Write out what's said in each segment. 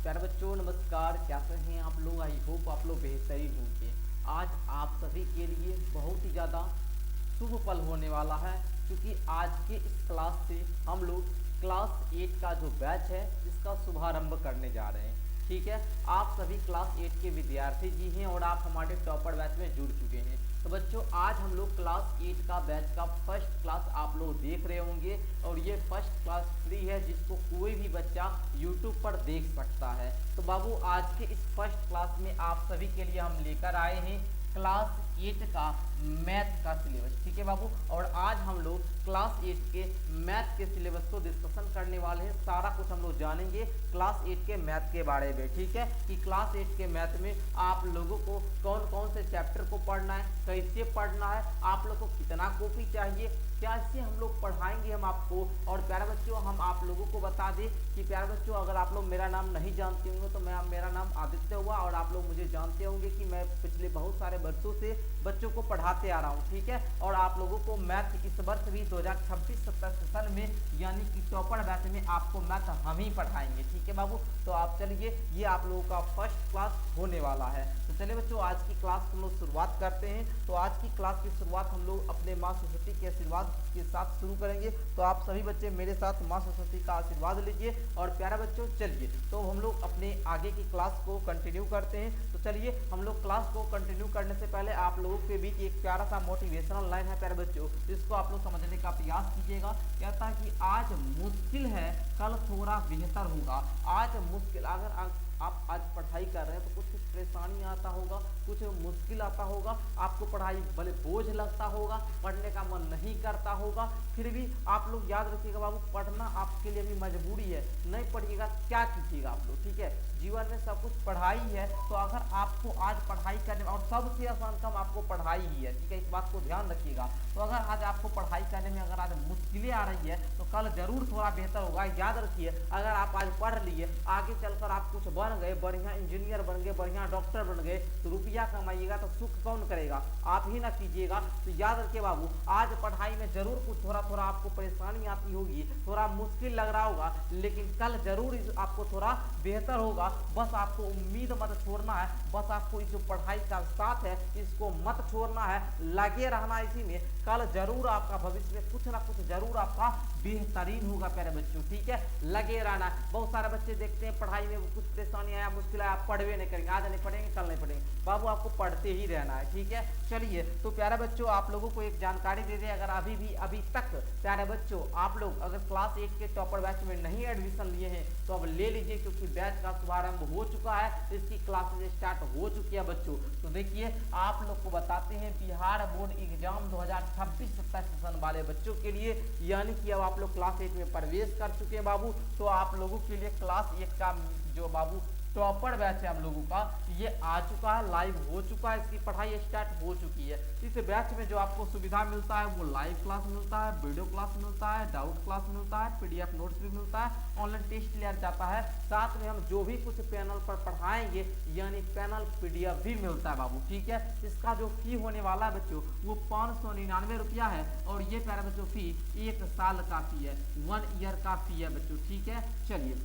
प्यारे बच्चों नमस्कार। कैसे हैं आप लोग? आई होप आप लोग बेहतरीन होंगे। आज आप सभी के लिए बहुत ही ज़्यादा शुभ पल होने वाला है, क्योंकि आज के इस क्लास से हम लोग क्लास 8 का जो बैच है इसका शुभारंभ करने जा रहे हैं। ठीक है, आप सभी क्लास 8 के विद्यार्थी जी हैं और आप हमारे टॉपर बैच में जुड़ चुके हैं। तो बच्चों आज हम लोग क्लास 8 का बैच का फर्स्ट क्लास आप लोग देख रहे होंगे और ये फर्स्ट क्लास फ्री है, जिसको कोई भी बच्चा यूट्यूब पर देख सकता है। तो बाबू आज के इस फर्स्ट क्लास में आप सभी के लिए हम लेकर आए हैं क्लास 8 का मैथ का सिलेबस। ठीक है बाबू, और आज हम लोग क्लास 8 के मैथ के सिलेबस को डिस्कशन करने वाले हैं। सारा कुछ हम लोग जानेंगे क्लास 8 के मैथ के बारे में। ठीक है, कि क्लास 8 के मैथ में आप लोगों को कौन कौन से चैप्टर को पढ़ना है, कैसे पढ़ना है, आप लोग को कितना कॉपी चाहिए, कैसे हम लोग पढ़ाएंगे हम आपको। और प्यारे बच्चों हम आप लोगों को बता दें कि प्यारे बच्चों अगर आप लोग मेरा नाम नहीं जानते होंगे तो मेरा नाम आदित्य हुआ, और आप लोग मुझे जानते होंगे कि मैं पिछले बहुत सारे वर्षों से बच्चों को पढ़ाते आ रहा हूँ। ठीक है, और आप लोगों को मैथ इस वर्ष भी 2026-27 सेशन में यानी कि टॉपर बैच में आपको मैथ हम ही पढ़ाएंगे। ठीक है बाबू, तो आप चलिए, ये आप लोगों का फर्स्ट क्लास होने वाला है। तो चलिए बच्चों आज की क्लास हम लोग शुरुआत करते हैं। तो आज की क्लास की शुरुआत हम लोग अपने माँ सरस्वती के आशीर्वाद के साथ शुरू करेंगे। तो आप सभी बच्चे मेरे साथ माँ सरस्वती का आशीर्वाद लीजिए। और प्यारा बच्चों चलिए तो हम लोग अपने आगे की क्लास को कंटिन्यू करते हैं। तो चलिए हम लोग क्लास को कंटिन्यू करने से पहले आप लोगों के बीच एक प्यारा सा मोटिवेशनल लाइन है प्यारे बच्चों, इसको आप लोग समझने का प्रयास कीजिएगा। कहता है कि आज मुश्किल है कल थोड़ा बेहतर होगा। आज मुश्किल, अगर आप आज पढ़ाई कर रहे हैं तो कुछ परेशानी आता होगा, कुछ मुश्किल आता होगा, आपको पढ़ाई भले बोझ लगता होगा, पढ़ने का मन नहीं करता होगा, फिर भी आप लोग याद रखिएगा बाबू पढ़ना आपके लिए भी मजबूरी है। नहीं पढ़िएगा क्या कीजिएगा आप लोग। ठीक है, जीवन में सब कुछ पढ़ाई है। तो अगर आपको आज पढ़ाई करने और सबसे आसान काम आपको पढ़ाई ही है। ठीक है, इस बात को ध्यान रखिएगा। तो अगर आज आपको पढ़ाई करने में अगर आज मुश्किलें आ रही है तो कल जरूर थोड़ा बेहतर होगा। याद रखिए अगर आप आज पढ़ लिए, आगे चलकर आप कुछ बन गए, बढ़िया इंजीनियर बन गए, बढ़िया डॉक्टर बन गए, तो रुपया कमाइएगा तो सुख कौन करेगा? आप ही ना कीजिएगा। तो याद रखिए बाबू आज पढ़ाई में जरूर कुछ थोड़ा थोड़ा आपको परेशानी आती होगी, थोड़ा मुश्किल लग रहा होगा, लेकिन कल जरूर आपको थोड़ा बेहतर होगा। बस आपको उम्मीद मत छोड़ना है, बस आपको इस जो पढ़ाई का साथ है इसको मत छोड़ना है, लगे रहना इसी में। कल जरूर आपका भविष्य में कुछ ना कुछ जरूर आपका बेहतरीन होगा प्यारे बच्चों। ठीक है, लगे रहना। बहुत सारे बच्चे देखते हैं पढ़ाई में कुछ परेशानी आया, मुश्किल आया, आप पढ़वे नहीं करेंगे, आज नहीं पढ़ेंगे कल नहीं पढ़ेंगे। बाबू आपको पढ़ते ही रहना है। ठीक है, चलिए तो प्यारे बच्चों आप लोगों को एक जानकारी दे दें, अगर अभी तक प्यारे बच्चों आप लोग अगर क्लास 8 के टॉपर बैच में नहीं एडमिशन लिए हैं तो अब ले लीजिए, क्योंकि बैच का शुभारंभ हो चुका है, इसकी क्लासेज स्टार्ट हो चुकी है बच्चों। तो देखिए आप लोग को बताते हैं बिहार बोर्ड एग्जाम 2026-27 सेशन वाले बच्चों के लिए, यानी कि अब आप लोग क्लास 8 में प्रवेश कर चुके हैं बाबू। तो आप लोगों के लिए क्लास 8 का जो बाबू टॉपर बैच है हम लोगों का, ये आ चुका है, लाइव हो चुका है, इसकी पढ़ाई स्टार्ट हो चुकी है। इस बैच में जो आपको सुविधा मिलता है वो लाइव क्लास मिलता है, वीडियो क्लास मिलता है, डाउट क्लास मिलता है, पीडीएफ नोट्स भी मिलता है, ऑनलाइन टेस्ट लिया जाता है। साथ में हम जो भी कुछ पैनल पर पढ़ाएंगे यानी पैनल पीडीएफ भी मिलता है बाबू। ठीक है, इसका जो फी होने वाला है बच्चों वो 599 रुपया है, और ये प्यारे बच्चों फी 1 साल का फी है, 1 ईयर का फी है बच्चों। ठीक है, चलिए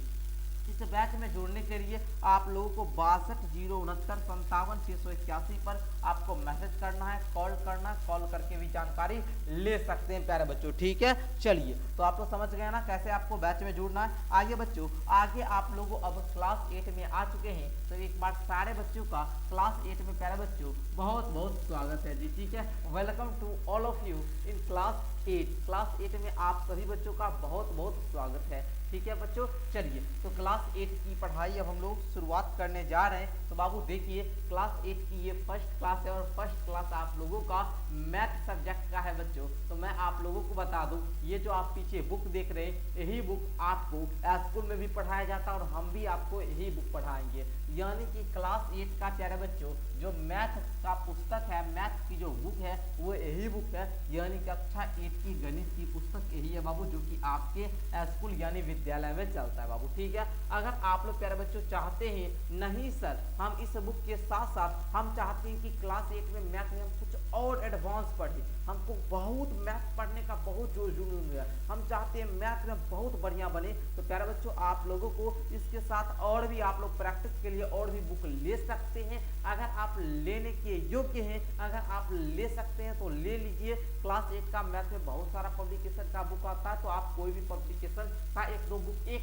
इस बैच में जुड़ने के लिए आप लोगों को 62 069 57 681 पर आपको मैसेज करना है, कॉल करना, कॉल करके भी जानकारी ले सकते हैं प्यारे बच्चों। ठीक है, चलिए तो आप लोग समझ गए ना कैसे आपको बैच में जुड़ना है। आइए बच्चों आगे आप लोगों अब क्लास 8 में आ चुके हैं, तो एक बार सारे बच्चों का क्लास 8 में प्यारे बच्चों बहुत बहुत स्वागत है जी। ठीक है, welcome to all of you in class 8। Class 8 में आप सभी बच्चों का बहुत बहुत स्वागत है। ठीक है बच्चों, चलिए तो क्लास 8 की पढ़ाई अब हम लोग शुरुआत करने जा रहे हैं। तो बाबू देखिए क्लास 8 की ये फर्स्ट क्लास है, और फर्स्ट क्लास आप लोगों का मैथ सब्जेक्ट का है बच्चों। तो मैं आप लोगों को बता दूं, ये जो आप पीछे बुक देख रहे हैं यही बुक आपको स्कूल में भी पढ़ाया जाता है, और हम भी आपको यही बुक पढ़ाएंगे। यानी कि क्लास 8 का प्यारे बच्चों जो मैथ का पुस्तक है, मैथ की जो बुक है वो यही बुक है, यानी कक्षा 8 की गणित की पुस्तक यही है बाबू, जो कि आपके स्कूल यानी विद्यालय में चलता है बाबू। ठीक है, अगर आप लोग प्यारे बच्चों चाहते हैं नहीं सर हम इस बुक के साथ साथ हम चाहते हैं कि क्लास 8 में मैथ में हम कुछ और एडवांस पढ़े, हमको बहुत मैथ पढ़ने का बहुत जोर जुनून है, हम चाहते हैं मैथ में बहुत बढ़िया बने, तो प्यारे बच्चों आप लोगों को इसके साथ और भी आप लोग प्रैक्टिस के लिए और भी बुक ले सकते हैं। अगर आप लेने के योग्य हैं, अगर आप ले सकते हैं तो ले लीजिए। क्लास 8 का मैथ में बहुत सारा पब्लिकेशन का बुक आता है, तो आप कोई भी पब्लिकेशन का एक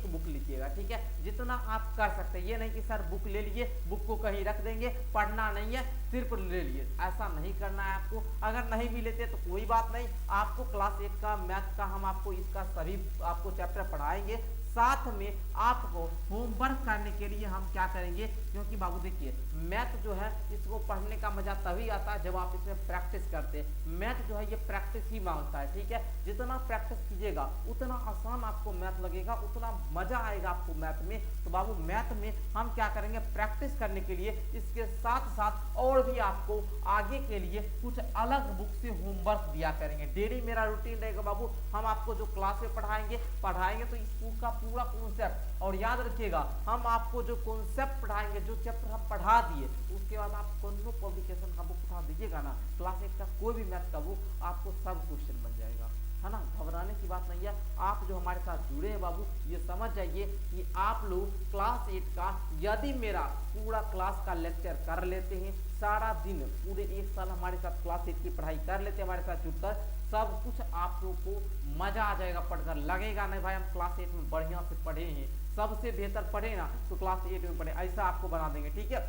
बुक लीजिएगा। ठीक है, जितना आप कर सकते हैं, ये नहीं कि सर बुक ले लिए बुक को कहीं रख देंगे, पढ़ना नहीं है सिर्फ ले लिए, ऐसा नहीं करना है आपको। अगर नहीं भी लेते तो कोई बात नहीं, आपको क्लास 8 का मैथ का हम आपको इसका सभी आपको चैप्टर पढ़ाएंगे। साथ में आपको होमवर्क करने के लिए हम क्या करेंगे, क्योंकि बाबू देखिए मैथ जो है इसको पढ़ने का मजा तभी आता है जब आप इसमें प्रैक्टिस करते हैं। मैथ जो है ये प्रैक्टिस ही मांगता है। ठीक है, जितना प्रैक्टिस कीजिएगा उतना आसान आपको मैथ लगेगा, उतना मजा आएगा आपको मैथ में। तो बाबू मैथ में हम क्या करेंगे, प्रैक्टिस करने के लिए इसके साथ साथ और भी आपको आगे के लिए कुछ अलग बुक से होमवर्क दिया करेंगे। डेली मेरा रूटीन रहेगा बाबू, हम आपको जो क्लास में पढ़ाएंगे तो इस बुक का पूरा कॉन्सेप्ट, और याद रखिएगा हम आपको जो कॉन्सेप्ट पढ़ाएंगे, जो चैप्टर हम पढ़ा दिए उसके बाद आप कौन पब्लिकेशन का बुक उठा दीजिएगा ना, क्लास 8 का कोई भी मैथ का बुक आपको सब क्वेश्चन बन जाएगा, है ना। घबराने की बात नहीं है। आप जो हमारे साथ जुड़े हैं बाबू ये समझ जाइए कि आप लोग क्लास 8 का यदि मेरा पूरा क्लास का लेक्चर कर लेते हैं, सारा दिन पूरे एक साल हमारे साथ क्लास 8 की पढ़ाई कर लेते हैं हमारे साथ जुड़कर, सब कुछ आप लोग को मजा आ जाएगा पढ़कर, लगेगा नहीं भाई हम क्लास 8 में बढ़िया से पढ़े हैं, सबसे बेहतर पढ़े ना तो क्लास 8 में पढ़े, ऐसा आपको बना देंगे। ठीक है,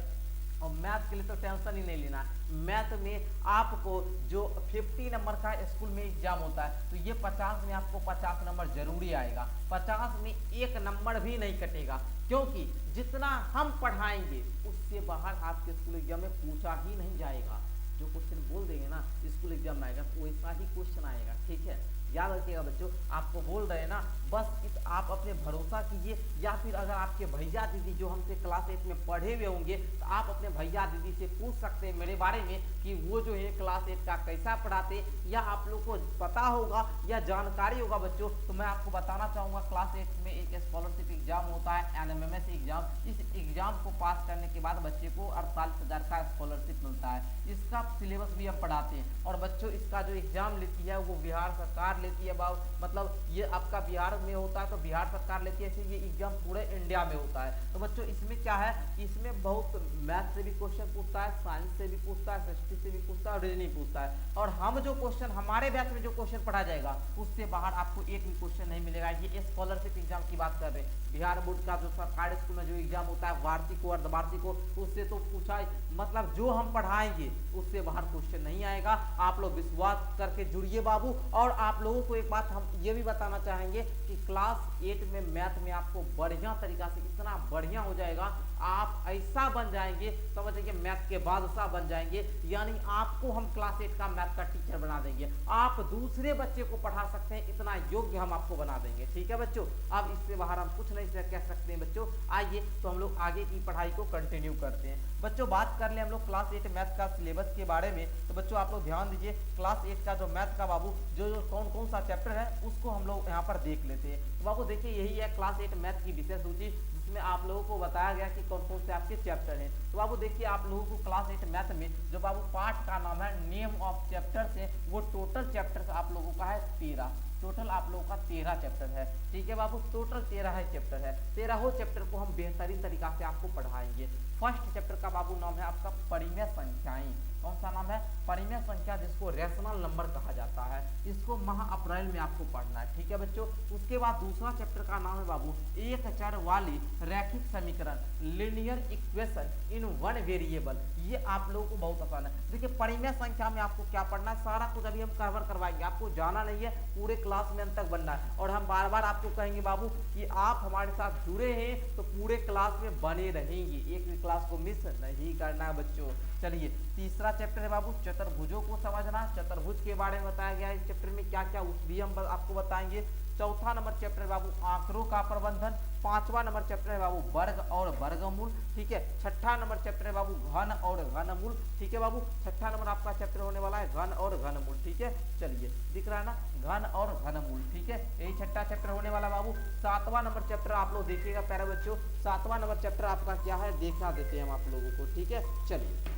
और मैथ के लिए तो टेंशन ही नहीं लेना। मैथ में आपको जो 50 नंबर का स्कूल में एग्जाम होता है, तो ये 50 में आपको 50 नंबर जरूरी आएगा, 50 में एक नंबर भी नहीं कटेगा, क्योंकि जितना हम पढ़ाएंगे उससे बाहर आपके स्कूल एग्जाम में पूछा ही नहीं जाएगा। जो क्वेश्चन बोल देंगे ना स्कूल एग्जाम में आएगा तो वैसा ही क्वेश्चन आएगा। ठीक है, याद रखिएगा बच्चों, आपको बोल रहे हैं ना, बस इस आप अपने भरोसा कीजिए, या फिर अगर आपके भैया दीदी जो हमसे क्लास 8 में पढ़े हुए होंगे तो आप अपने भैया दीदी से पूछ सकते हैं मेरे बारे में कि वो जो है क्लास 8 का कैसा पढ़ाते, या आप लोग को पता होगा या जानकारी होगा बच्चों। तो मैं आपको बताना चाहूँगा क्लास 8 में एक स्कॉलरशिप एग्जाम होता है, NMMS एग्जाम। इस एग्जाम को पास करने के बाद बच्चे को 48,000 का स्कॉलरशिप मिलता है। इसका सिलेबस भी हम पढ़ाते हैं, और बच्चों इसका जो एग्जाम लेती है वो बिहार सरकार लेती है। मतलब ये आपका बिहार में होता है तो बिहार सरकार लेती है, ऐसे ये एग्जाम पूरे इंडिया में होता है। तो बच्चों इसमें क्या है, इसमें बहुत मैथ से भी क्वेश्चन पूछता है, साइंस से भी पूछता है, हिस्ट्री से भी पूछता है, और रीजनिंग पूछता है। और हम जो क्वेश्चन हमारे बैच में जो क्वेश्चन पढ़ा जाएगा उससे बाहर आपको एक भी क्वेश्चन नहीं मिलेगा। ये स्कॉलरशिप एग्जाम की बात कर रहे हैं, बिहार बोर्ड का जो सरकारी स्कूल में जो एग्जाम होता है वार्षिक हो अर्धवार्षिक हो, उससे तो पूछा, मतलब जो हम पढ़ाएंगे उससे बाहर क्वेश्चन नहीं आएगा। आप लोग विश्वास करके जुड़िए बाबू। और आप लोगों को एक बात हम ये भी बताना चाहेंगे कि क्लास 8 में मैथ में आपको बढ़िया तरीका से इतना बढ़िया हो जाएगा, आप ऐसा बन जाएंगे, समझ लीजिए मैथ के बादशाह बन जाएंगे। यानी आपको हम क्लास 8 का मैथ का टीचर बना देंगे, आप दूसरे बच्चे को पढ़ा सकते हैं, इतना योग्य हम आपको बना देंगे। ठीक है बच्चों, अब इससे बाहर हम कुछ नहीं कह सकते हैं बच्चों। आइए तो हम लोग आगे की पढ़ाई को कंटिन्यू करते हैं। बच्चों बात कर ले हम लोग क्लास 8 मैथ का सिलेबस के बारे में, तो बच्चों आप लोग ध्यान दीजिए, क्लास 8 का जो मैथ का बाबू जो कौन कौन सा चैप्टर है उसको हम लोग यहाँ पर देख लेते हैं। तो बाबू देखिए यही है क्लास 8 मैथ की विशेष सूची, जिसमें आप लोगों को बताया गया कि कौन कौन से आपके चैप्टर हैं। तो बाबू देखिए आप लोगों को क्लास 8 मैथ में जो बाबू पार्ट का नाम है नेम ऑफ चैप्टर्स है, वो टोटल चैप्टर्स आप लोगों का है 13, टोटल आप लोगों का 13 चैप्टर है। ठीक है बाबू, टोटल 13 चैप्टर है, 13 चैप्टर को हम बेहतरीन तरीका से आपको पढ़ाएंगे। फर्स्ट चैप्टर का बाबू नाम है आपका परिमेय संख्याएं। कौन सा नाम है, परिमेय संख्या, जिसको रेशनल नंबर कहा जाता है। इसको माह अप्रैल में आपको पढ़ना है। ठीक है बच्चों, उसके बाद दूसरा चैप्टर का नाम है बाबू एक चर वाली रैखिक समीकरण, linear equation in one variable. ये आप लोगों को बहुत आसान है। देखिए परिमेय संख्या में आपको क्या पढ़ना है, सारा कुछ अभी हम कवर करवाएंगे, आपको जाना नहीं है, पूरे क्लास में अंत तक बनना है। और हम बार बार आपको कहेंगे बाबू कि आप हमारे साथ जुड़े हैं तो पूरे क्लास में बने रहेंगे, एक भी क्लास को मिस नहीं करना है बच्चों। चलिए तीसरा चैप्टर है बाबू चतुर्भुजों को समझना, चतुर्भुज के बारे में बताया गया है इस चैप्टर में क्या क्या, उस भी हम आपको बताएंगे। चौथा नंबर चैप्टर है बाबू आंकड़ों का प्रबंधन, पांचवा नंबर चैप्टर है बाबू वर्ग और वर्गमूल, ठीक है। छठा नंबर चैप्टर है बाबू घन और घनमूल, ठीक है बाबू। छठा नंबर आपका चैप्टर होने वाला है घन और घनमूल, ठीक है। चलिए दिख रहा है ना, घन और घनमूल, ठीक है, यही छठा चैप्टर होने वाला बाबू। सातवां नंबर चैप्टर आप लोग देखिएगा प्यारे बच्चों, सातवां नंबर चैप्टर आपका क्या है देखा देते हैं हम आप लोगों को, ठीक है। चलिए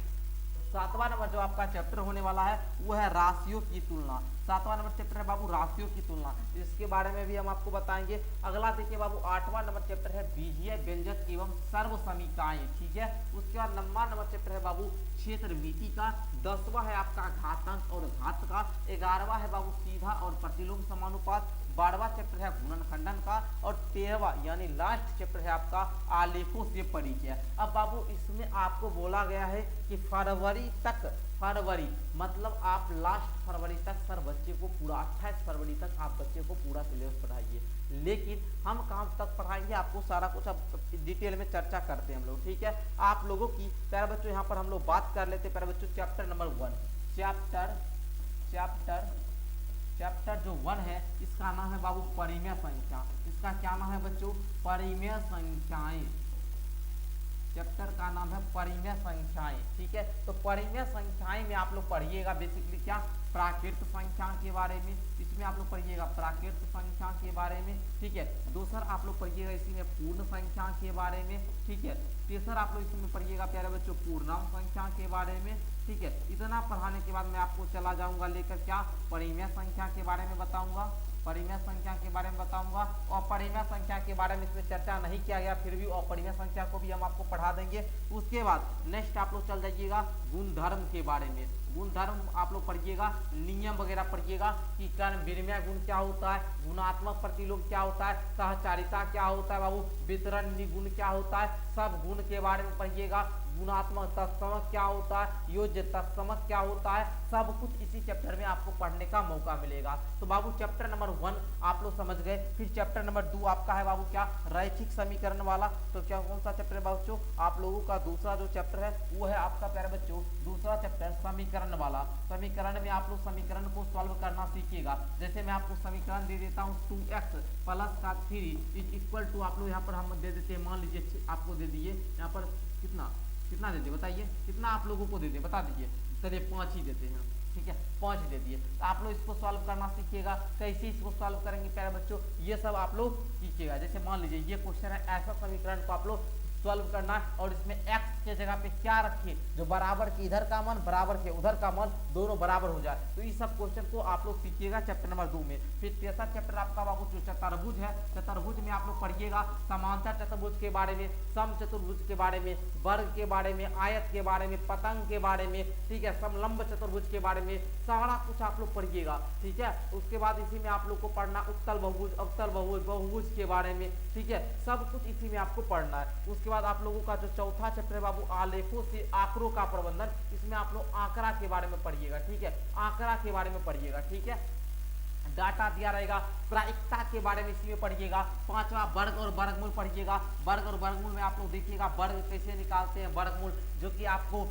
सातवां नंबर जो आपका चैप्टर होने वाला है वो है राशियों की तुलना। सातवां नंबर चैप्टर है बाबू राशियों की तुलना, इसके बारे में भी हम आपको बताएंगे। अगला देखिए बाबू आठवां नंबर चैप्टर है बीजीय व्यंजक एवं सर्व समीकरण, ठीक है। उसके बाद 9वां नंबर चैप्टर है बाबू क्षेत्रमिति का, 10वां है आपका घातांक और घात का, 11वां है बाबू सीधा और प्रतिलोम समानुपात, 12वां चैप्टर है गुणनखंडन का, और 13वां यानी लास्ट चैप्टर है आपका आलेखों से परिचय। अब बाबू इसमें आपको बोला गया है कि फरवरी तक, फरवरी मतलब आप लास्ट फरवरी तक सर बच्चे को पूरा 28 फरवरी तक आप बच्चे को पूरा सिलेबस पढ़ाइए, लेकिन हम कहाँ तक पढ़ाएंगे आपको सारा कुछ अब डिटेल में चर्चा करते हैं हम लोग, ठीक है। आप लोगों की प्यारे बच्चों यहाँ पर हम लोग बात कर लेते हैं प्यारे बच्चों चैप्टर नंबर 1, चैप्टर जो 1 है इसका नाम है बाबू परिमेय संख्या। इसका क्या नाम है बच्चों? परिमेय संख्याएं। चैप्टर का नाम है परिमेय संख्याएं, ठीक है। तो परिमेय संख्याएं में आप लोग पढ़िएगा बेसिकली क्या, प्राकृत संख्या के बारे में, इसमें आप लोग पढ़िएगा प्राकृत संख्या के बारे में, ठीक है। दूसरा आप लोग पढ़िएगा इसी में पूर्ण संख्या के बारे में, ठीक है। तीसरा आप लोग इसमें पढ़िएगा प्यारे बच्चों पूर्णांक संख्या के बारे में, ठीक है। इतना पढ़ाने के बाद मैं आपको चला जाऊंगा लेकर क्या, परिमेय संख्या के बारे में बताऊंगा, परिमेय संख्या के बारे में बताऊंगा। और परिमेय संख्या के बारे में इसमें चर्चा नहीं किया गया, फिर भी अपरिमेय संख्या को भी हम आपको पढ़ा देंगे। उसके बाद नेक्स्ट आप लोग चल जाइएगा गुणधर्म के बारे में, गुणधर्म आप लोग पढ़िएगा, नियम वगैरह पढ़िएगा कि कर्ण विनिमय गुण क्या होता है, गुणात्मक प्रतिलोम क्या होता है, सहचारिता क्या होता है बाबू, वितरण निगुण क्या होता है, सब गुण के बारे में पढ़िएगा। गुणात्मक तत्समक क्या होता है, योज्य तत्समक क्या होता है, सब कुछ इसी चैप्टर में आपको पढ़ने का मौका मिलेगा। तो बाबू चैप्टर नंबर 1 आप लोग समझ गए। फिर चैप्टर नंबर 2 आपका है बाबू क्या, रैखिक समीकरण वाला। तो क्या कौन सा चैप्टर है बच्चों? आप लोगों का दूसरा जो चैप्टर है वो है आपका प्यारे बच्चों दूसरा चैप्टर समीकरण वाला। समीकरण में आप लोग समीकरण को सॉल्व करना सीखिएगा। जैसे मैं आपको समीकरण दे देता हूँ 2x प्लस का 3 इज इक्वल टू, आप लोग यहाँ पर हम दे देते हैं, मान लीजिए आपको दे दिए यहाँ पर कितना कितना देते बताइए, कितना आप लोगों को देते बता दीजिए। चलिए 5 ही देते हैं, ठीक है, 5 दे दिए। तो आप लोग इसको सॉल्व करना सीखिएगा। कैसे इसको सॉल्व करेंगे प्यारे बच्चों, ये सब आप लोग सीखिएगा। जैसे मान लीजिए ये क्वेश्चन है, ऐसा समीकरण को आप लोग सॉल्व करना है और इसमें x के जगह पे क्या रखिए, जो बराबर के इधर का मान बराबर के उधर का मान दोनों बराबर हो जाए। तो इस सब क्वेश्चन को आप लोग सीखिएगा चैप्टर नंबर 2 में। फिर तीसरा चैप्टर आपका बाबू जो चतुर्भुज है, चतुर्भुज में आप लोग पढ़िएगा समांतर चतुर्भुज के बारे में, सम चतुर्भुज के बारे में, वर्ग के बारे में, आयत के बारे में, पतंग के बारे में, ठीक है, समलंब चतुर्भुज के बारे में, सारा कुछ आप लोग पढ़िएगा, ठीक है। उसके बाद इसी में आप लोग को पढ़ना उत्तल बहुभुज, अवतल बहुभुज, बहुभुज के बारे में, ठीक है, सब कुछ इसी में आपको पढ़ना है। उसके बाद आप लोगों का जो चौथा चैप्टर है बाबू आलेखों से आंकड़ों का प्रबंधन, इसमें आप लोग आंकड़ा के बारे में पढ़िएगा, ठीक है, आंकड़ा के बारे में पढ़िएगा, ठीक है। डाटा दिया रहेगा, प्रायिकता के बारे में इसी में पढ़िएगा। पांचवा वर्ग और वर्गमूल पढ़िएगा। वर्ग और वर्गमूल में आप लोग देखिएगा वर्ग कैसे निकालते हैं, वर्गमूल, जो कि आपको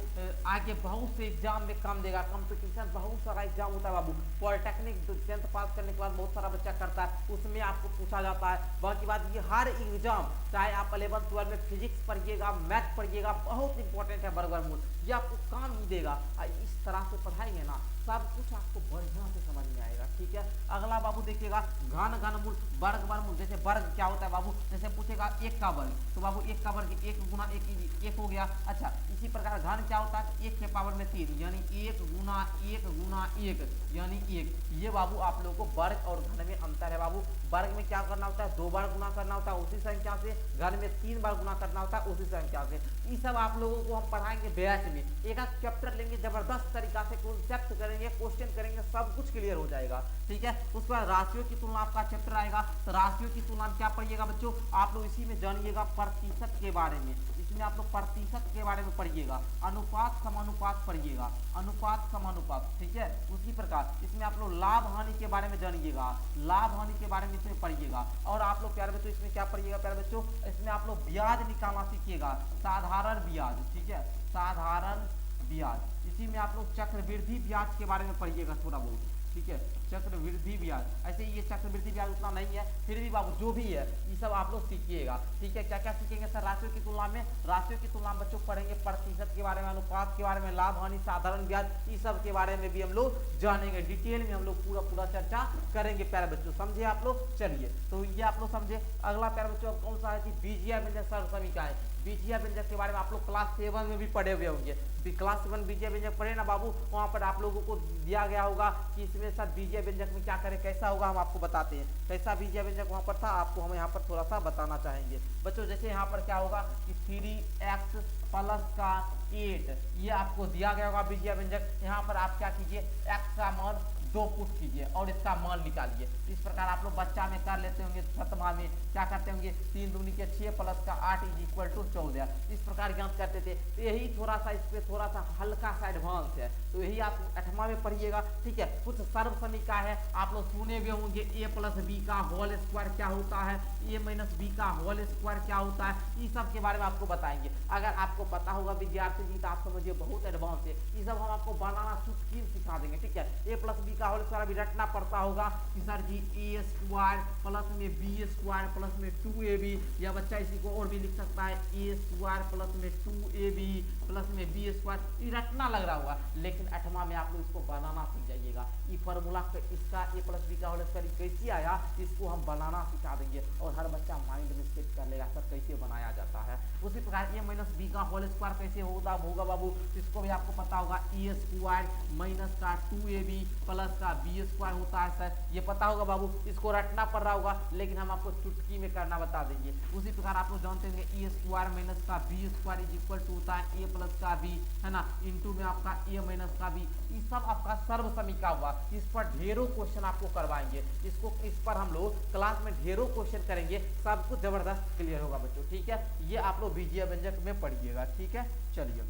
आगे बहुत से एग्जाम में काम देगा। कंपटीशन बहुत सारा एग्जाम होता है बाबू, पॉलिटेक्निक 10th पास करने के बाद बहुत सारा बच्चा करता है, उसमें आपको पूछा जाता है। बाकी बात ये हर एग्जाम, चाहे आप 11th 12 में फिजिक्स पढ़िएगा, मैथ पढ़िएगा, बहुत इंपॉर्टेंट है वर्ग वर्गमूल, ये आपको काम ही देगा। इस तरह से पढ़ाएंगे ना सब कुछ आपको बढ़िया से समझ में आएगा, ठीक है। अगला बाबू देखिएगा घन घनमूल, वर्ग वर्गमूल। जैसे वर्ग क्या होता है बाबू, जैसे पूछेगा 1 का वर्ग, तो बाबू 1 का वर्ग 1 गुना 1 हो गया। अच्छा, इसी प्रकार घन क्या होता है, 1 के पावर में 3 यानी 1 गुना 1 गुना 1 यानी 1। ये बाबू आप लोगों को वर्ग और घन में अंतर है बाबू। वर्ग में क्या करना होता है, 2 बार गुना करना होता है उसी संख्या से, घन में 3 बार गुना करना होता है उसी संख्या से। ये सब आप लोगों को हम पढ़ाएंगे बैच में, एक एक चैप्टर लेंगे, जबरदस्त तरीका से कॉन्सेप्ट करेंगे, क्वेश्चन करेंगे, सब कुछ क्लियर हो जाएगा, ठीक है। उसके बाद राशियों की तुलना आपका चैप्टर आएगा। तो राशियों की तुलना में क्या पढ़िएगा बच्चों, आप लोग इसी में जानिएगा प्रतिशत के बारे में, इसमें आप लोग प्रतिशत के बारे में पढ़िएगा। अनुपात समानुपात पढ़िएगा, अनुपात समानुपात, ठीक है। उसी प्रकार इसमें आप लोग लाभ हानि के बारे में जानिएगा, लाभ हानि के बारे में इसमें पढ़िएगा। और आप लोग प्यारे बच्चों इसमें क्या पढ़िएगा प्यारे बच्चों, इसमें आप लोग ब्याज निकालना सीखिएगा, साधारण ब्याज, ठीक है, साधारण ब्याज। इसी में आप लोग चक्रवृद्धि ब्याज के बारे में पढ़िएगा थोड़ा बहुत, ठीक है, चक्रवृद्धि ब्याज। ऐसे ये चक्रवृद्धि ब्याज उतना नहीं है, फिर भी बाबू जो भी है ये सब आप लोग सीखिएगा, ठीक है। क्या क्या सीखेंगे सर? राशियों की तुलना में, राशियों की तुलना में बच्चों पढ़ेंगे, प्रतिशत के बारे में, अनुपात के बारे में, लाभ हानि, साधारण ब्याज, इस सब के बारे में भी हम लोग जानेंगे, डिटेल में हम लोग पूरा पूरा चर्चा करेंगे प्यारे बच्चों, समझे आप लोग। चलिए तो ये आप लोग समझे। अगला प्यारे बच्चों अब कौन सा है कि बीजीय व्यंजक सर्व समीका है। बीजीय व्यंजक के बारे में आप लोग क्लास 7 में भी पढ़े हुए होंगे, क्लास 7 बीजीय व्यंजक पढ़े ना बाबू, वहाँ पर आप लोगों को दिया गया होगा कि इसमें सर बीजीय व्यंजक में क्या करें, कैसा होगा, हम आपको बताते हैं कैसा बीजीय व्यंजक वहाँ पर था, आपको हम यहाँ पर थोड़ा सा बताना चाहेंगे बच्चों। जैसे यहाँ पर क्या होगा कि 3x प्लस का 8, ये आपको दिया गया होगा बीजीय व्यंजक। यहाँ पर आप क्या कीजिए, x का मान 2 पुट कीजिए और इसका मान निकालिए। इस प्रकार आप लोग बच्चा में कर लेते होंगे, छठवां में क्या करते होंगे, 3 दूनी के 6 प्लस का 8 इज इक्वल टू 14, इस प्रकार ज्ञात करते थे। तो यही थोड़ा सा इस पे थोड़ा सा हल्का सा एडवांस है, तो यही आप 8वां में पढ़िएगा, ठीक है। कुछ सर्व समीका है, आप लोग सुने हुए होंगे, ए प्लस बी का होल स्क्वायर क्या होता है, ए माइनस बी का होल स्क्वायर क्या होता है, इस सब के बारे में आपको बताएंगे। अगर आपको पता होगा विद्यार्थी जी तो आप समझिए बहुत एडवांस है, ये सब हम आपको बनाना चुटकी सिखा देंगे, ठीक है। ए प्लस बी का होल स्क्वायर भी रटना पड़ता होगा कि सर जी ए स्क्वायर प्लस में बी स्क्वायर प्लस में 2ab, या बच्चा इसी को और भी लिख सकता है ए स्क्वायर प्लस में 2ab प्लस में बी स्क्वायर, ये रटना लग रहा होगा, लेकिन 8वां में आप लोग इसको बनाना सीख जाइएगा। ये फार्मूला इसका ए प्लस बी का होल स्क्वायर कैसे आया, इसको हम बनाना सिखा देंगे और हर बच्चा माइंड में सेट कर लेगा सर कैसे बनाया जाता है। उसी प्रकार ए माइनस बी का होल स्क्वायर कैसे होगा बाबू, इसको भी आपको पता होगा, ए स्क्वायर माइनस का 2ab प्लस का बी स्क्वायर होता है सर, ये पता होगा बाबू, इसको रटना पड़ रहा होगा, लेकिन हम आपको चुटकी में करना बता देंगे। उसी प्रकार आप लोग जानते होंगे ए स्क्वायर माइनस का B square is equal to होता है ए प्लस का बी, है ना, इंटू में आपका ए माइनस का बी, ये सब आपका सर्व समीका हुआ। इस पर ढेरों क्वेश्चन आपको करवाएंगे, इस पर हम लोग क्लास में ढेरों क्वेश्चन करेंगे, सब कुछ जबरदस्त क्लियर होगा बच्चों, ठीक है। ये आप लोग बीजीय व्यंजक में पढ़िएगा, ठीक है। चलिए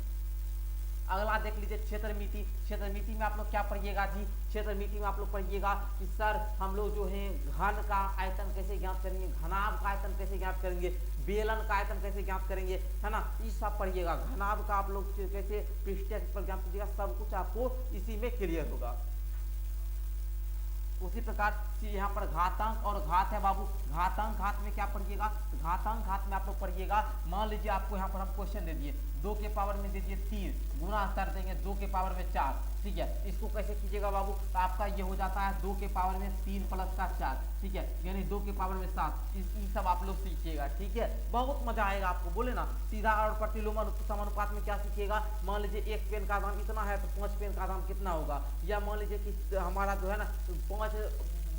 अगला देख लीजिए क्षेत्र मिति। क्षेत्र मिति में आप लोग क्या पढ़िएगा जी, क्षेत्र मिति में आप लोग पढ़िएगा कि सर हम लोग जो है घन का आयतन कैसे ज्ञात करेंगे, घनाभ का आयतन कैसे ज्ञात करेंगे, बेलन का आयतन कैसे ज्ञात करेंगे, है ना, ये सब पढ़िएगा। घनाभ का आप लोग कैसे पृष्ठ पर ज्ञात कीजिएगा, सब कुछ आपको इसी में क्लियर होगा। उसी प्रकार से यहाँ पर घातांक और घात है बाबू, घातांक घात में क्या पढ़िएगा, घातांक घात में आप लोग पढ़िएगा, मान लीजिए आपको यहाँ पर हम क्वेश्चन दे दिए 2 के पावर में दे दिए 3 गुना कर देंगे 2 के पावर में 4, ठीक है। इसको कैसे कीजिएगा बाबू, तो आपका ये हो जाता है 2 के पावर में 3 प्लस का 4, ठीक है, यानी 2 के पावर में 7, ये सब आप लोग सीखिएगा, ठीक है। बहुत मजा आएगा आपको, बोले ना सीधा और प्रतिलोम समानुपात में क्या सीखिएगा, मान लीजिए 1 पेन का दाम इतना है तो 5 पेन का दाम कितना होगा, या मान लीजिए कि हमारा जो है ना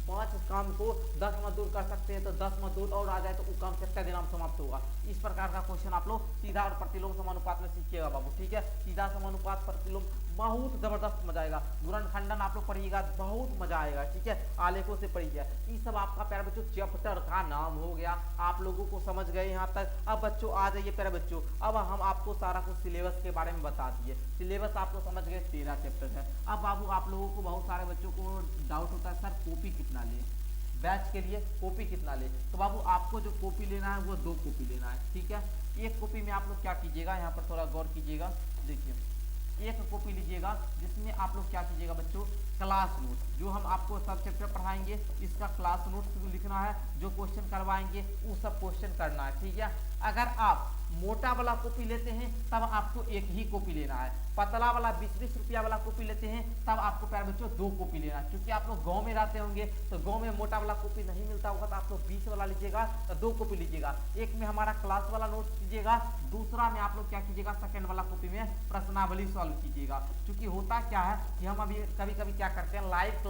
5 काम को 10 मजदूर कर सकते हैं तो 10 मजदूर और आ जाए तो वो काम कितना दिन में समाप्त होगा। इस प्रकार का क्वेश्चन आप लोग सीधा और प्रतिलोम समानुपात में सीखिएगा बाबू, ठीक है। सीधा समानुपात प्रतिलोम बहुत जबरदस्त मजा आएगा। गुणनखंडन आप लोग पढ़िएगा, बहुत मजा आएगा, ठीक है। आलेखों से पढ़िएगा, ये सब आपका प्यारे बच्चों चैप्टर का नाम हो गया। आप लोगों को समझ गए यहाँ तक। अब बच्चों आ जाइए प्यारे बच्चों, अब हम आपको सारा कुछ सिलेबस के बारे में बता दिए। सिलेबस आप लोग समझ गए, 13 चैप्टर है। अब बाबू आप लोगों को बहुत सारे बच्चों को डाउट होता है सर कॉपी कितना ले, बैच के लिए कॉपी कितना ले, तो बाबू आपको जो कॉपी लेना है वो 2 कॉपी लेना है, ठीक है। एक कॉपी में आप लोग क्या कीजिएगा, यहाँ पर थोड़ा गौर कीजिएगा, देखिए एक कॉपी लीजिएगा जिसमें आप लोग क्या कीजिएगा बच्चों, क्लास नोट, जो हम आपको सब चैप्टर पढ़ाएंगे इसका क्लास नोट लिखना है, जो क्वेश्चन करवाएंगे वो सब क्वेश्चन करना है, ठीक है। अगर आप मोटा वाला कॉपी लेते हैं तब आपको एक ही कॉपी लेना है, पतला वाला 20-20 रुपया वाला कॉपी लेते हैं तब आपको प्यारे बच्चों 2 कॉपी लेना है। क्योंकि आप लोग गांव में रहते होंगे तो गांव में मोटा वाला कॉपी नहीं मिलता होगा, तो आप लोग 20 वाला लीजिएगा तो 2 कॉपी लीजिएगा। एक में हमारा क्लास वाला नोट कीजिएगा, दूसरा में आप लोग क्या कीजिएगा, सेकंड वाला कॉपी में प्रश्नावली सॉल्व कीजिएगा। क्योंकि होता क्या है कि हम अभी कभी कभी क्या करते हैं, लाइव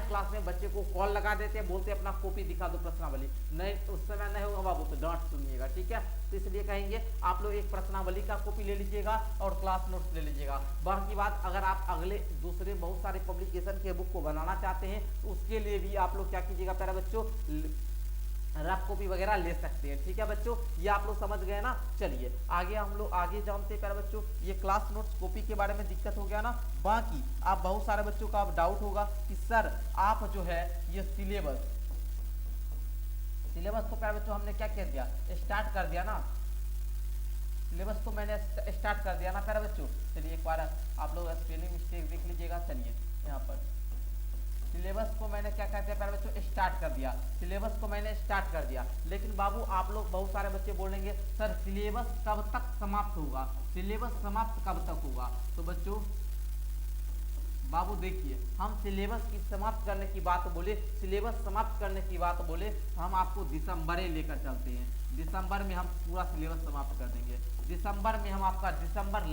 क्लास में बच्चे को कॉल लगा देते हैं, बोलते हैं अपना कॉपी दिखा दो प्रश्नावली, नहीं उस समय नहीं होगा बाबू तो डांट सुनिएगा, ठीक है। तो इसलिए कहेंगे आप लोग एक प्रश्नावली का कॉपी ले लीजिएगा और क्लास नोट्स ले लीजिएगा। बाकी बात अगर आप अगले दूसरे बहुत सारे पब्लिकेशन के बुक को बनाना चाहते हैं तो उसके लिए भी आप लोग क्या कीजिएगा प्यारे बच्चों, रफ कॉपी वगैरह ले सकते हैं, ठीक है बच्चों। ये आप लोग समझ गए ना। चलिए आगे हम लोग आगे जानते हैं प्यारे बच्चों, ये क्लास नोट्स कॉपी के बारे में दिक्कत हो गया ना। बाकी आप बहुत सारे बच्चों का डाउट होगा कि सर आप जो है ये सिलेबस को प्यारे बच्चों हमने क्या कर दिया, स्टार्ट कर दिया ना, सिलेबस को मैंने स्टार्ट कर दिया ना प्यारे बच्चों। चलिए एक बार आप लोग स्पेलिंग मिस्टेक देख लीजिएगा। चलिए यहाँ पर सिलेबस को मैंने क्या कहते हैं प्यारे बच्चों स्टार्ट कर दिया, सिलेबस को मैंने स्टार्ट कर दिया। लेकिन बाबू आप लोग बहुत सारे बच्चे बोलेंगे सर सिलेबस कब तक समाप्त होगा, सिलेबस समाप्त कब तक होगा। तो बच्चों बाबू देखिए, हम सिलेबस की समाप्त करने की बात बोले, सिलेबस समाप्त करने की बात बोले तो हम आपको दिसंबर लेकर चलते हैं। दिसंबर में हम पूरा सिलेबस समाप्त कर देंगे। दिसंबर में हम आपका दिसंबर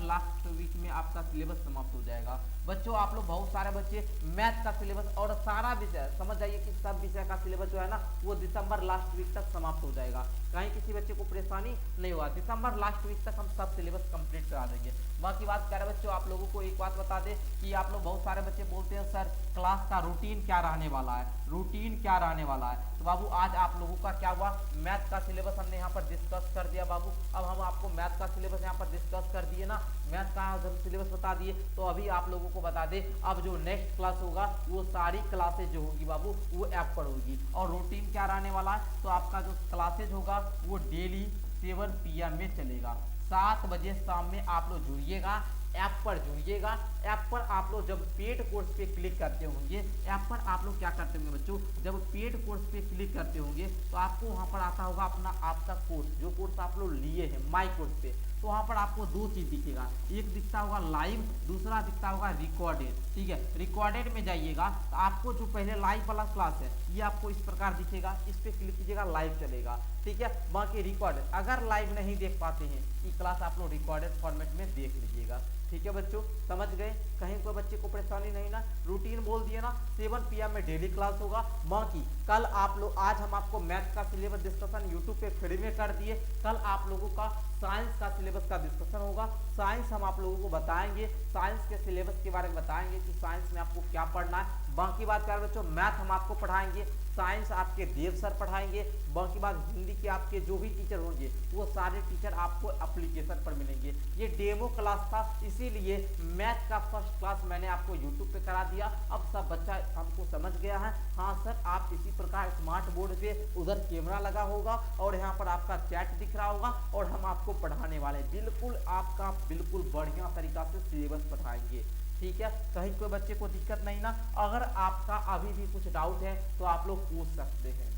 लास्ट वीक में आपका सिलेबस समाप्त हो जाएगा। बच्चों आप लोग बहुत सारे बच्चे मैथ का सिलेबस और सारा विषय समझ जाइए कि सब विषय का सिलेबस जो है ना वो दिसंबर लास्ट वीक तक समाप्त हो जाएगा। कहीं किसी बच्चे को परेशानी नहीं हुआ, दिसंबर लास्ट वीक तक हम सब सिलेबस कंप्लीट करा देंगे। बाकी बात कह रहे बच्चों आप लोगों को एक बात बता दें कि आप लोग बहुत सारे बच्चे बोलते हैं सर क्लास का रूटीन क्या रहने वाला है, रूटीन क्या रहने वाला है। तो बाबू आज आप लोगों का क्या हुआ, मैथ का सिलेबस हमने यहाँ पर डिस्कस कर दिया बाबू। अब हम आपको मैथ का सिलेबस यहाँ पर डिस्कस कर दिए ना, मैथ का जब सिलेबस बता दिए तो अभी आप लोगों को बता दें अब जो नेक्स्ट क्लास होगा वो सारी क्लासेज जो होगी बाबू वो ऐप पर होगी। और रूटीन क्या रहने वाला है, तो आपका जो क्लासेज होगा वो डेली 7 PM में चलेगा। 7 बजे शाम में आप लोग जुड़िएगा, ऐप पर जुड़िएगा। ऐप पर आप लोग जब पेड कोर्स पे क्लिक करते होंगे, ऐप पर आप लोग क्या करते होंगे बच्चों, जब पेड कोर्स पे क्लिक करते होंगे तो आपको वहाँ पर आता होगा अपना आपका कोर्स, जो कोर्स आप लोग लिए हैं माई कोर्स पे। तो वहाँ पर आपको दो चीज़ दिखेगा, एक दिखता होगा लाइव, दूसरा दिखता होगा रिकॉर्डेड। ठीक है, रिकॉर्डेड में जाइएगा तो आपको जो पहले लाइव वाला क्लास है ये आपको इस प्रकार दिखेगा, इस पर क्लिक कीजिएगा लाइव चलेगा। ठीक है, बाकी रिकॉर्डेड अगर लाइव नहीं देख पाते हैं ये क्लास आप लोग रिकॉर्डेड फॉर्मेट में देख लीजिएगा। ठीक है बच्चों, समझ गए, कहीं कोई बच्चे को परेशानी नहीं ना। रूटीन बोल दिए ना, 7 PM में डेली क्लास होगा। बाकी कल आप लोग, आज हम आपको मैथ का सिलेबस डिस्कशन यूट्यूब पे फ्री में कर दिए, कल आप लोगों का साइंस का सिलेबस का डिस्कशन होगा। साइंस हम आप लोगों को बताएंगे, साइंस के सिलेबस के बारे में बताएंगे कि साइंस में आपको क्या पढ़ना है। बाकी बात कर बच्चों, मैथ हम आपको पढ़ाएंगे, साइंस आपके देव सर पढ़ाएंगे। बाकी बात हिंदी के आपके जो भी टीचर होंगे वो सारे टीचर आपको एप्लीकेशन पर मिलेंगे। ये डेमो क्लास था, इसीलिए मैथ का फर्स्ट क्लास मैंने आपको यूट्यूब पे करा दिया। अब सब बच्चा हमको समझ गया है। हाँ सर, आप इसी प्रकार स्मार्ट बोर्ड पे उधर कैमरा लगा होगा और यहाँ पर आपका चैट दिख रहा होगा और हम आपको पढ़ाने वाले बिल्कुल आपका बिल्कुल बढ़िया तरीका से सिलेबस पढ़ाएंगे। ठीक है, कहीं कोई बच्चे को दिक्कत नहीं ना। अगर आपका अभी भी कुछ डाउट है तो आप लोग पूछ सकते हैं।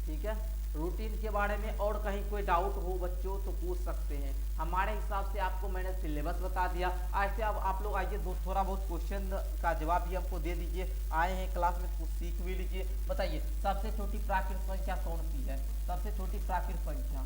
ठीक है, रूटीन के बारे में और कहीं कोई डाउट हो बच्चों तो पूछ सकते हैं। हमारे हिसाब से आपको मैंने सिलेबस बता दिया। ऐसे अब आप लोग आइए थोड़ा बहुत क्वेश्चन का जवाब भी हमको दे दीजिए। आए हैं क्लास में कुछ सीख भी लीजिए। बताइए सबसे छोटी प्राकृत संख्या कौन सी है, सबसे छोटी प्राकृत संख्या।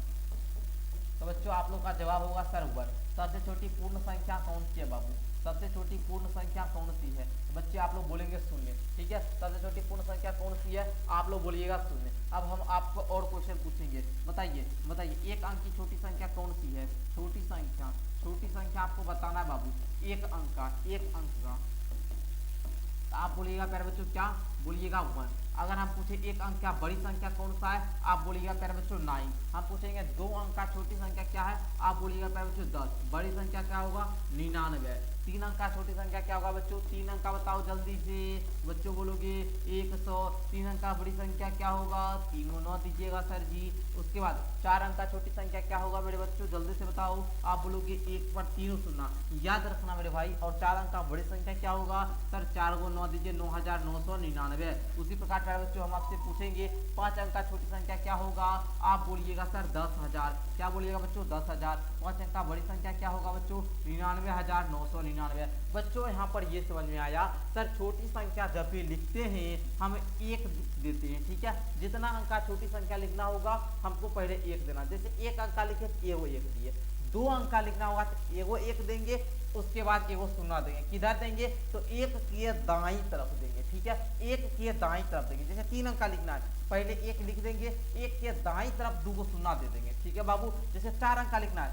तो बच्चों आप लोग का जवाब होगा सर 1। सबसे छोटी पूर्ण संख्या कौन सी है बाबू, सबसे छोटी पूर्ण संख्या कौन सी है बच्चे, आप लोग बोलेंगे 0। ठीक है, सबसे छोटी पूर्ण संख्या कौन सी है, आप लोग बोलिएगा 0। अब हम आपको और क्वेश्चन पूछेंगे। बताइए एक अंक की छोटी संख्या कौन सी है, छोटी संख्या आपको बताना है बाबू, एक अंक का। आप बोलिएगा प्यारे बच्चों क्या, बोलिएगा 1। अगर हम पूछे एक अंक का बड़ी संख्या कौन सा है, आप बोलिएगा प्यारे बच्चों 9। हम पूछेंगे 2 अंक का छोटी संख्या क्या है, आप बोलिएगा प्यारे बच्चों 10। बड़ी संख्या क्या होगा 99। 3 अंक का छोटी संख्या क्या होगा बच्चों, 3 अंक का बताओ जल्दी से बच्चों, बोलोगे 100। 3 अंक का बड़ी संख्या क्या होगा, 3 को 9 दीजिएगा सर जी। उसके बाद 4 अंक का छोटी संख्या क्या होगा मेरे बच्चों, जल्दी से बताओ। आप बोलोगे 1 पर 3 सुनना, याद रखना मेरे भाई। और 4 अंक का बड़ी संख्या क्या होगा सर, 4 को 9 दीजिए, 9999। उसी प्रकार प्यारे बच्चों हम आपसे पूछेंगे 5 अंक का छोटी संख्या क्या होगा, आप बोलिएगा सर 10,000। क्या बोलिएगा बच्चों 10,000। 5 अंक का बड़ी संख्या क्या होगा बच्चों, 99,999। बच्चों यहाँ पर ये समझ में आया सर, छोटी संख्या जब भी लिखते हैं हम 1 देते हैं। ठीक है, जितना अंक का छोटी संख्या लिखना होगा हमको पहले 1 देना। जैसे 1 अंक का लिखे एगो 1 दिए, 2 अंक का लिखना होगा तो एगो 1 देंगे, उसके बाद एगो शून्य देंगे। किधर देंगे तो 1 के दाईं तरफ देंगे। ठीक है, 1 के दाईं तरफ देंगे। जैसे 3 अंक का लिखना है पहले 1 लिख देंगे, 1 के दाईं तरफ 2 को शून्य दे देंगे। ठीक है बाबू, जैसे 4 अंक का लिखना है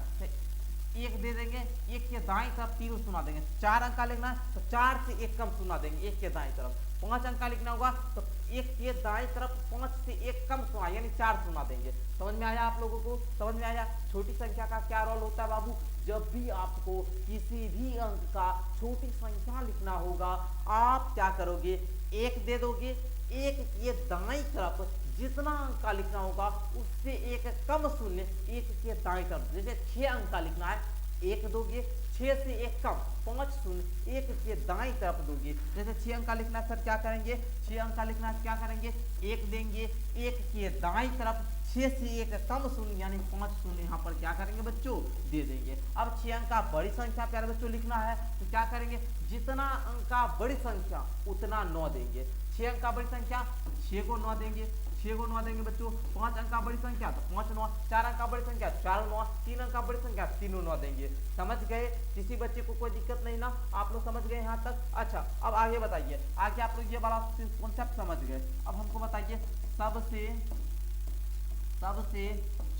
1 दे देंगे, 1 के दाईं तरफ 3 शून्य देंगे। 4 अंक का लिखना है तो 4 से 1 कम शून्य देंगे 1 के दाईं तरफ। 5 अंक का लिखना होगा तो 1 के दाईं तरफ 5 से 1 कम शून्य यानी 4 शून्य देंगे। समझ में आया आप लोगों को, समझ में आया। छोटी संख्या का क्या रोल होता है बाबू, जब भी आपको किसी भी अंक का छोटी संख्या लिखना होगा आप क्या करोगे, 1 दे दोगे, 1 के दाईं तरफ जितना अंक का लिखना होगा उससे 1 कम शून्य 1 के दाईं तरफ। जैसे 6 अंक का लिखना है एक दोगे, 6 से एक कम 5 शून्य एक के दाएं तरफ दोगे। जैसे 6 अंक का लिखना है सर, क्या करेंगे, 6 अंक का लिखना है, क्या करेंगे, एक देंगे, एक के दाएं तरफ 6 से एक कम शून्य यानी 5 शून्य यहाँ पर क्या करेंगे बच्चों, दे देंगे। अब 6 अंक का बड़ी संख्या प्यारे बच्चों लिखना है तो क्या करेंगे, जितना अंक का बड़ी संख्या उतना 9 देंगे। 6 अंक का बड़ी संख्या 6 को 9 देंगे, 6 को 9 देंगे बच्चों। 5 अंक का बड़ी संख्या तो 5 9, 4 अंक का बड़ी संख्या 4 9, 3 अंक का बड़ी संख्या 3 9 देंगे। समझ गए, किसी बच्चे को कोई दिक्कत नहीं ना, आप लोग समझ गए यहाँ तक। अच्छा अब आगे बताइए, आगे आप लोग ये वाला कॉन्सेप्ट समझ गए। अब हमको बताइए सबसे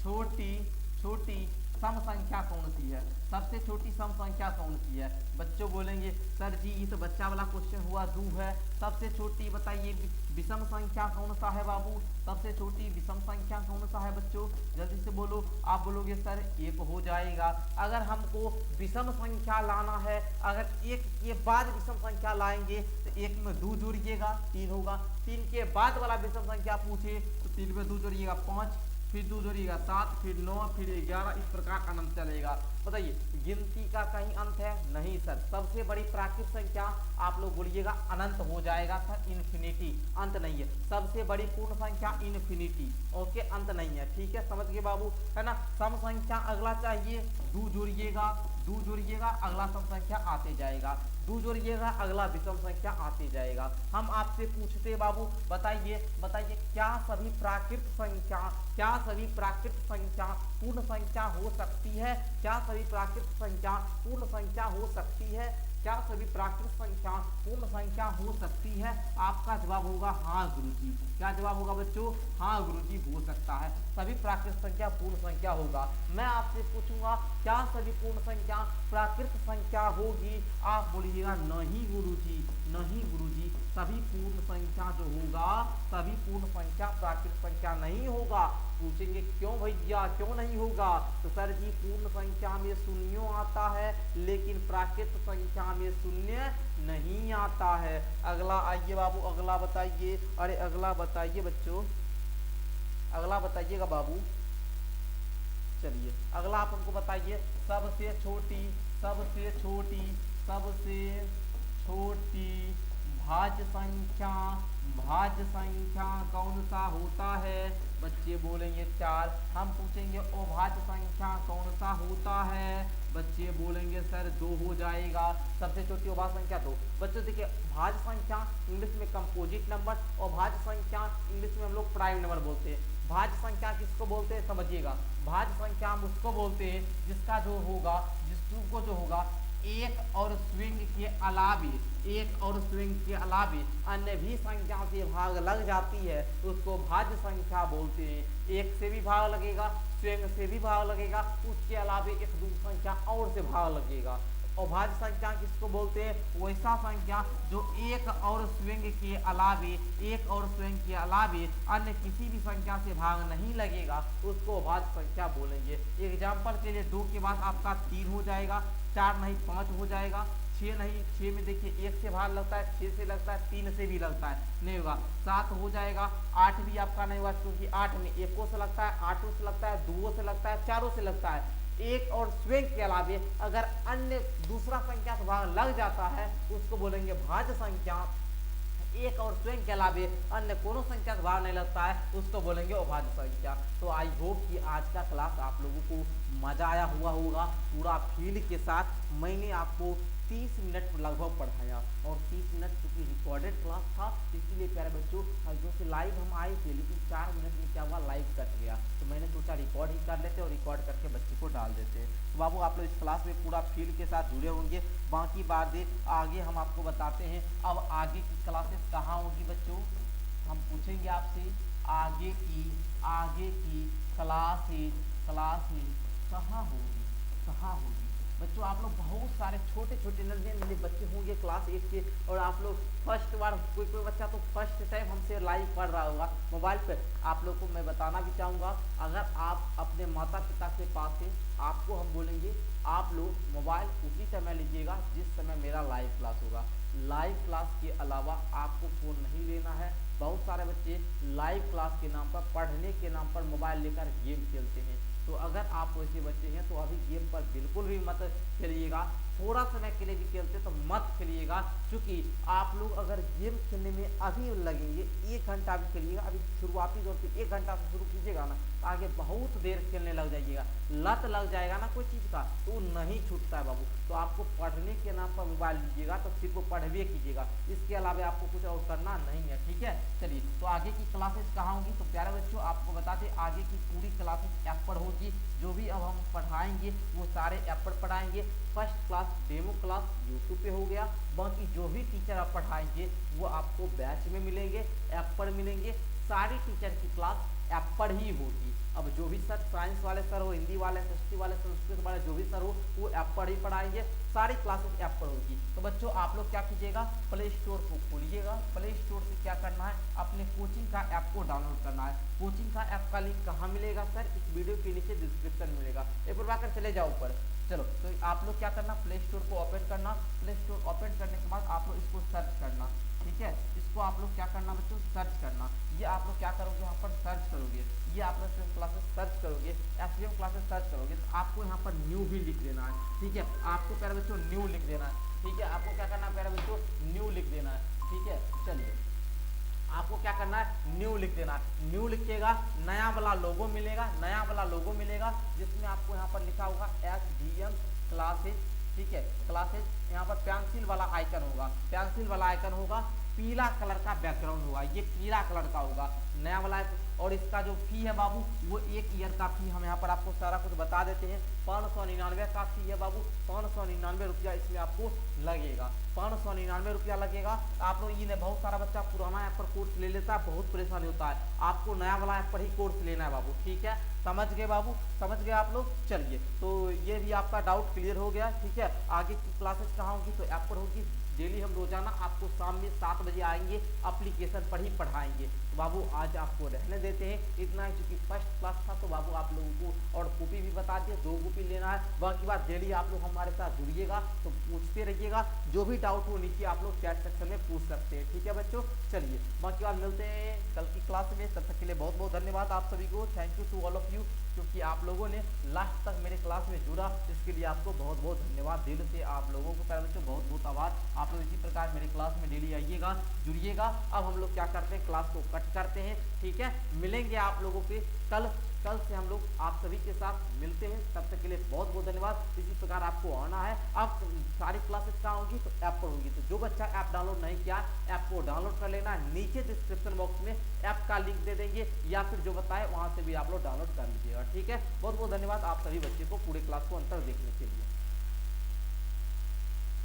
छोटी सम संख्या कौन सी है, सबसे छोटी सम संख्या कौन सी है। बच्चों बोलेंगे सर जी ये तो बच्चा वाला क्वेश्चन हुआ, 2 है। सबसे छोटी बताइए विषम संख्या कौन सा है बाबू, सबसे छोटी विषम संख्या कौन सा है बच्चों, जल्दी से बोलो। आप बोलोगे सर 1 हो जाएगा। अगर हमको विषम संख्या लाना है, अगर 1 के बाद विषम संख्या लाएंगे तो 1 में 2 जोड़िएगा 3 होगा, 3 के बाद वाला विषम संख्या पूछे तो 3 में 2 जोड़िएगा 5, फिर 2 जोड़िएगा 7, फिर 9, फिर 11, इस प्रकार अनंत चलेगा। बताइए गिनती का कहीं अंत है नहीं सर। सबसे बड़ी प्राकृत संख्या आप लोग बोलिएगा अनंत हो जाएगा सर, इन्फिनिटी, अंत नहीं है। सबसे बड़ी पूर्ण संख्या इन्फिनिटी, ओके, अंत नहीं है, ठीक है, समझ गए बाबू, है ना। सम संख्या अगला चाहिए, 2 जोड़िएगा, 2 जोड़िएगा, अगला सम संख्या आते जाएगा, 2 जोड़िएगा, अगला विषम संख्या आते जाएगा। हम आपसे पूछते बाबू बताइए क्या सभी प्राकृत संख्या पूर्ण संख्या हो सकती है, क्या सभी प्राकृत संख्या पूर्ण संख्या हो सकती है, क्या सभी प्राकृत संख्या पूर्ण संख्या हो सकती है। आपका जवाब होगा हाँ गुरुजी। क्या जवाब होगा बच्चों, हाँ गुरुजी हो सकता है, सभी प्राकृत संख्या पूर्ण संख्या होगा। मैं आपसे पूछूंगा क्या सभी पूर्ण संख्या प्राकृत संख्या होगी, आप बोलिएगा नहीं गुरुजी, नहीं गुरुजी, सभी पूर्ण संख्या जो होगा, सभी पूर्ण संख्या प्राकृत संख्या नहीं होगा। पूछेंगे क्यों भैया, क्यों नहीं होगा, तो सर जी पूर्ण संख्या में शून्यों आता है लेकिन प्राकृत संख्या में शून्य नहीं आता है। अगला आइए बाबू, अगला बताइए, अरे अगला बताइए बच्चों, अगला बताइएगा बाबू। चलिए अगला आप हमको बताइए सबसे छोटी भाज्य संख्या कौन सा होता है। बच्चे बोलेंगे 4। हम पूछेंगे अभाज्य संख्या कौन सा होता है, बच्चे बोलेंगे सर 2 हो जाएगा। सबसे छोटी अभाज्य संख्या 2। बच्चों देखिए भाज्य संख्या इंग्लिश में कंपोजिट नंबर और भाज्य संख्या इंग्लिश में हम लोग प्राइम नंबर बोलते हैं। भाज्य संख्या किसको बोलते हैं समझिएगा, भाज्य संख्या हम उसको बोलते हैं जिसका जो होगा, जिसको जो होगा एक और स्विंग के अलावे अन्य भी संख्या से भाग लग जाती है, उसको भाज्य संख्या बोलते हैं। एक से भी भाग लगेगा, स्विंग से भी भाग लगेगा, उसके अलावे एक दूसरी संख्या और से भाग लगेगा। अभाज्य संख्या किसको बोलते हैं, वैसा संख्या जो एक और स्विंग के अलावे अन्य किसी भी संख्या से भाग नहीं लगेगा, उसको अभाज्य संख्या बोलेंगे। एग्जाम्पल के लिए 2 के बाद आपका 3 हो जाएगा, 4 नहीं 5 हो जाएगा, 6 नहीं, 6 में देखिए 1 से भाग लगता है, 6 से लगता है, 3 से भी लगता है, नहीं होगा। 7 हो जाएगा, 8 भी आपका नहीं होगा क्योंकि 8 में 1 से लगता है, 8 से लगता है, 2 से लगता है, 4 से लगता है। एक और स्विंग के अलावे अगर अन्य दूसरा संख्या से भाग लग जाता है उसको बोलेंगे भाज्य संख्या। एक और स्विंग के अलावे अन्य कोनो संख्या से भाग नहीं लगता है उसको बोलेंगे अभाज्य संख्या। तो आई होप कि आज का क्लास आप लोगों को मजा आया हुआ होगा। पूरा फील के साथ मैंने आपको 30 मिनट लगभग पढ़ाया और 30 मिनट चूंकि रिकॉर्डेड क्लास था इसलिए प्यारे बच्चों जो कि लाइव हम आए थे लेकिन 4 मिनट में क्या हुआ लाइव कट गया, तो मैंने सोचा रिकॉर्ड ही कर लेते और रिकॉर्ड करके बच्चे को डाल देते। तो बाबू आप लोग इस क्लास में पूरा फील के साथ जुड़े होंगे, बाकी बातें आगे हम आपको बताते हैं। अब आगे की क्लासेस कहाँ होगी बच्चों, हम पूछेंगे आपसे आगे की क्लासेस कहाँ होगी बच्चों। आप लोग बहुत सारे छोटे नन्हे बच्चे होंगे क्लास 8 के, और आप लोग फर्स्ट बार कोई बच्चा तो फर्स्ट टाइम हमसे लाइव पढ़ रहा होगा मोबाइल पर। आप लोग को मैं बताना भी चाहूँगा, अगर आप अपने माता पिता के पास हैं, आपको हम बोलेंगे आप लोग मोबाइल उसी समय लीजिएगा जिस समय मेरा लाइव क्लास होगा। लाइव क्लास के अलावा आपको फ़ोन नहीं लेना है। बहुत सारे बच्चे लाइव क्लास के नाम पर, पढ़ने के नाम पर मोबाइल लेकर गेम खेलते हैं, तो अगर आप वैसे बच्चे हैं तो अभी गेम पर बिल्कुल भी मत खेलिएगा, थोड़ा समय के लिए भी खेलते तो मत खेलिएगा, क्योंकि आप लोग अगर गेम खेलने में अभी लगेंगे, 1 घंटा भी खेलिएगा, अभी शुरुआती दौर पे 1 घंटा से शुरू कीजिएगा ना, तो आगे बहुत देर खेलने लग जाइएगा, लत लग जाएगा ना कोई चीज़ का तो वो नहीं छूटता है बाबू। तो आपको पढ़ने के नाम पर मोबाइल लीजिएगा तो सिर्फ पढ़वे कीजिएगा, इसके अलावा आपको कुछ और करना नहीं है, ठीक है। चलिए, तो आगे की क्लासेस कहाँ होंगी, तो प्यारे बच्चों आपको बता दें आगे की पूरी क्लासेस ऐप पर होगी, जो भी अब हम पढ़ाएंगे वो सारे ऐप पर पढ़ाएंगे। First class demo class YouTube पे हो गया, बाकी जो भी टीचर आप पढ़ाएंगे वो आपको बैच में मिलेंगे, ऐप पर मिलेंगे, सारी टीचर की क्लास ऐप पर ही होगी। अब जो भी सर साइंस वाले सर हो, हिंदी वाले, हिस्ट्री वाले, संस्कृत वाले, जो भी सर हो वो ऐप पर ही पढ़ाएंगे, सारी क्लासेस ऐप पर होगी। तो बच्चों आप लोग क्या कीजिएगा, प्ले स्टोर को खोलिएगा, प्ले स्टोर से क्या करना है, अपने कोचिंग का ऐप को डाउनलोड करना है। कोचिंग का ऐप का लिंक कहाँ मिलेगा सर, इस वीडियो के नीचे डिस्क्रिप्शन में मिलेगा, एक बार आकर चले जाओ ऊपर। चलो, तो आप लोग क्या करना, प्ले स्टोर को ओपन करना, प्ले स्टोर ओपन करने के बाद आप लोग इसको सर्च करना, ठीक है। इसको आप लोग क्या करना बच्चों, सर्च करना। ये आप लोग क्या करोगे, यहाँ पर सर्च करोगे, ये आप लोग एसवीएम क्लासेस सर्च करोगे, एसवीएम क्लासेस सर्च करोगे, तो आपको यहाँ पर न्यू भी लिख देना है, ठीक है। आपको प्यारे बच्चों न्यू लिख देना है, ठीक है। आपको क्या करना है प्यारे बच्चों, न्यू लिख देना है, ठीक है। चलिए, आपको क्या करना है, न्यू लिख देना है। न्यू लिखिएगा, नया वाला लोगो मिलेगा, नया वाला लोगो मिलेगा, जिसमें आपको यहाँ पर लिखा होगा SVM क्लासेज, ठीक है, क्लासेज। यहाँ पर पेंसिल वाला आइकन होगा, पेंसिल वाला आइकन होगा, पीला कलर का बैकग्राउंड होगा, ये पीला कलर का होगा नया वाला है। और इसका जो फी है बाबू, वो 1 ईयर का फी हम यहाँ पर आपको सारा कुछ बता देते हैं। 599 का फी है बाबू, 599 रुपया इसमें आपको लगेगा, 599 रुपया लगेगा। आप लोग ये बहुत सारा बच्चा पुराना ऐप पर कोर्स ले लेता है, बहुत परेशानी होता है, आपको नया वाला ऐप पर ही कोर्स लेना है बाबू, ठीक है। समझ गए बाबू, समझ गए आप लोग। चलिए, तो ये भी आपका डाउट क्लियर हो गया, ठीक है। आगे की क्लासेस कहाँ होगी, तो ऐप पर होगी। डेली हम रोजाना आपको शाम में 7 बजे आएंगे, एप्लीकेशन पर ही पढ़ाएंगे। तो बाबू आज आपको रहने देते हैं इतना ही, क्योंकि फर्स्ट क्लास था तो बाबू आप लोगों को और कॉपी भी बता दिया, 2 कॉपी लेना है। बाकी बात डेली आप लोग हमारे साथ जुड़िएगा तो पूछते रहिएगा, जो भी डाउट हो नीचे आप लोग चैट सेक्शन में पूछ सकते हैं, ठीक है बच्चों। चलिए, बाकी बात मिलते हैं कल की क्लास में, तब तक के लिए बहुत बहुत धन्यवाद आप सभी को, thank you to all of you, क्योंकि आप लोगों ने लास्ट तक मेरे क्लास में जुड़ा, इसके लिए आपको बहुत बहुत धन्यवाद दिल से आप लोगों को, प्यारे बच्चों बहुत बहुत आभार। आप लोग इसी प्रकार मेरे क्लास में डेली आइएगा, जुड़िएगा। अब हम लोग क्या करते हैं, क्लास को कट करते हैं, ठीक है। मिलेंगे आप लोगों के कल से हम लोग आप सभी के साथ मिलते हैं, तब तक के लिए बहुत बहुत धन्यवाद। इसी प्रकार आपको आना है, अब सारी क्लासेस कहाँ होगी, तो ऐप पर होगी। तो जो बच्चा ऐप डाउनलोड नहीं किया, ऐप को डाउनलोड कर लेना, नीचे डिस्क्रिप्शन बॉक्स में ऐप का लिंक दे देंगे, या फिर जो बताए वहां से भी आप लोग डाउनलोड कर लीजिएगा, ठीक है। बहुत बहुत धन्यवाद आप सभी बच्चे को पूरे क्लास को अंतर देखने के लिए।